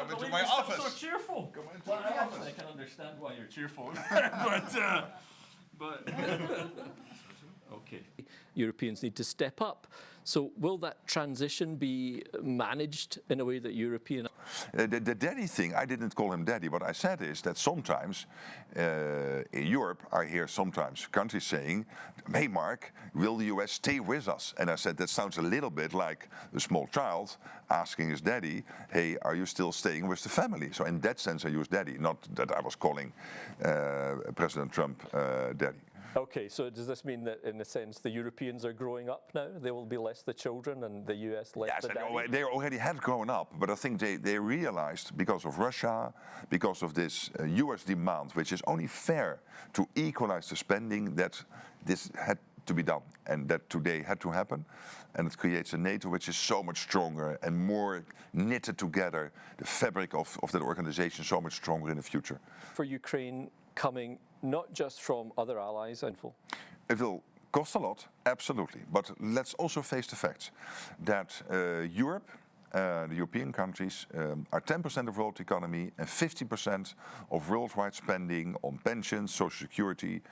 come into my office. So cheerful. Come into Well, my office. I can understand why you're cheerful, but okay. Europeans need to step up. So will that transition be managed in a way that European? The daddy thing, I didn't call him daddy. What I said is that sometimes in Europe, I hear sometimes countries saying, hey Mark, will the US stay with us? And I said, that sounds a little bit like a small child asking his daddy, hey, are you still staying with the family? So in that sense, I use daddy, not that I was calling President Trump daddy. Okay, so does this mean that, in a sense, the Europeans are growing up now? They will be less the children and the US less Yes, the daddy? they already had grown up, but I think they realized because of Russia, because of this US demand, which is only fair to equalize the spending, that this had to be done and that today had to happen. And it creates a NATO which is so much stronger and more knitted together, the fabric of that organization so much stronger in the future. For Ukraine, coming not just from other allies, It will cost a lot, absolutely. But let's also face the facts that Europe, the European countries, are 10% of world economy and 50% of worldwide spending on pensions, social security,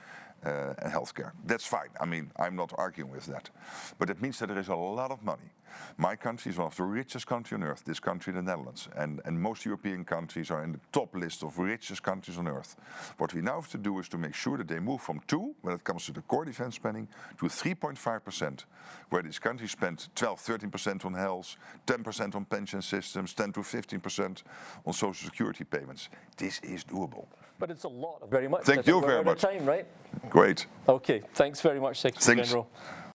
and healthcare. That's fine. I mean, I'm not arguing with that. But it means that there is a lot of money. My country is one of the richest countries on earth, this country, the Netherlands. And most European countries are in the top list of richest countries on earth. What we now have to do is to make sure that they move from 2, when it comes to the core defense spending, to 3.5%, where these countries spend 12-13% on health, 10% on pension systems, 10 to 15% on social security payments. This is doable. But it's a lot. Very much. Thank you very much. Time, right? Great. Okay, thanks very much, Secretary General.